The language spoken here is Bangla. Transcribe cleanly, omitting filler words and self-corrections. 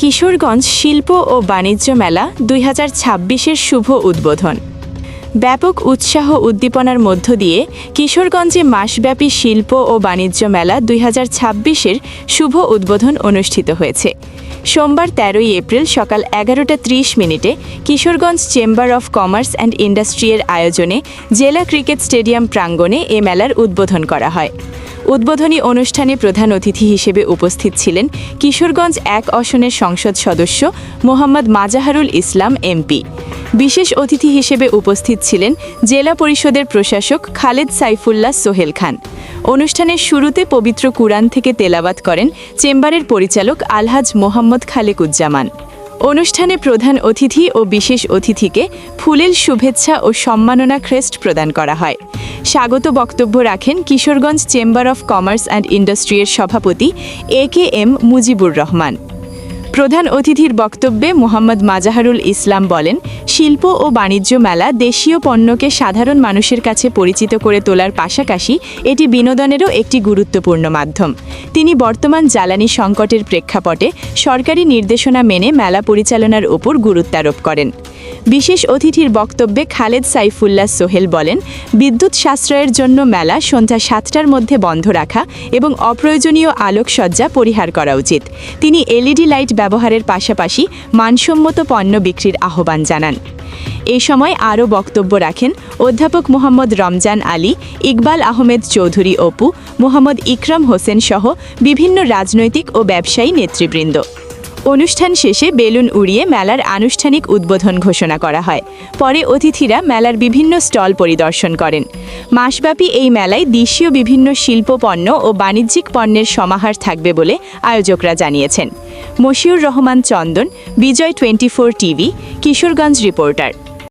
কিশোরগঞ্জ শিল্প ও বাণিজ্য মেলা ২০২৬-এর শুভ উদ্বোধন। ব্যাপক উৎসাহ উদ্দীপনার মধ্য দিয়ে কিশোরগঞ্জে মাসব্যাপী শিল্প ও বাণিজ্য মেলা ২০২৬-এর শুভ উদ্বোধন অনুষ্ঠিত হয়েছে। সোমবার ১৩ই এপ্রিল সকাল ১১:৩০ Kishoreganj chamber of commerce and ইন্ডাস্ট্রি-এর আয়োজনে জেলা ক্রিকেট স্টেডিয়াম প্রাঙ্গণে এ মেলার উদ্বোধন করা হয়। উদ্বোধনী অনুষ্ঠানে প্রধান অতিথি হিসেবে উপস্থিত ছিলেন কিশোরগঞ্জ ১ আসনের সংসদ সদস্য মোহাম্মদ মাজাহারুল ইসলাম এমপি। বিশেষ অতিথি হিসেবে উপস্থিত ছিলেন জেলা পরিষদের প্রশাসক খালেদ সাইফুল্লাহ সোহেল খান। অনুষ্ঠানের শুরুতে পবিত্র কুরআন থেকে তেলাওয়াত করেন চেম্বারের পরিচালক আলহাজ মোহাম্মদ খালেকুজ্জামান। অনুষ্ঠানে প্রধান অতিথি ও বিশেষ অতিথিকে ফুলেল শুভেচ্ছা ও সম্মাননা ক্রেস্ট প্রদান করা হয়। স্বাগত বক্তব্য রাখেন Kishoreganj chamber of commerce and ইন্ডাস্ট্রি-এর সভাপতি AKM মুজিবুর রহমান। প্রধান অতিথির বক্তব্যে মোহাম্মদ মাজাহারুল ইসলাম বলেন, শিল্প ও বাণিজ্য মেলা দেশীয় পণ্যকে সাধারণ মানুষের কাছে পরিচিত করে তোলার পাশাপাশি এটি বিনোদনেরও একটি গুরুত্বপূর্ণ মাধ্যম। তিনি বর্তমান জ্বালানি সংকটের প্রেক্ষাপটে সরকারি নির্দেশনা মেনে মেলা পরিচালনার ওপর গুরুত্বারোপ করেন। বিশেষ অতিথির বক্তব্যে খালেদ সাইফুল্লাহ সোহেল বলেন, বিদ্যুৎ সাশ্রয়ের জন্য মেলা সন্ধ্যা ৭টার মধ্যে বন্ধ রাখা এবং অপ্রয়োজনীয় আলোকসজ্জা পরিহার করা উচিত। তিনি LED লাইট ব্যবহারের পাশাপাশি মানসম্মত পণ্য বিক্রির আহ্বান জানান। এই সময় আরও বক্তব্য রাখেন অধ্যাপক মোহাম্মদ রমজান আলী, ইকবাল আহমেদ চৌধুরী অপু, মোহাম্মদ ইকরাম হোসেন সহ বিভিন্ন রাজনৈতিক ও ব্যবসায়ী নেতৃবৃন্দ। অনুষ্ঠান শেষে বেলুন উড়িয়ে মেলার আনুষ্ঠানিক উদ্বোধন ঘোষণা করা হয়। পরে অতিথিরা মেলার বিভিন্ন স্টল পরিদর্শন করেন। মাসব্যাপী এই মেলায় দেশীয় বিভিন্ন শিল্প পণ্য ও বাণিজ্যিক পণ্যের সমাহার থাকবে বলে আয়োজকরা জানিয়েছেন। মশিউর রহমান চন্দন, বিজয় 24 টিভি, কিশোরগঞ্জ রিপোর্টার।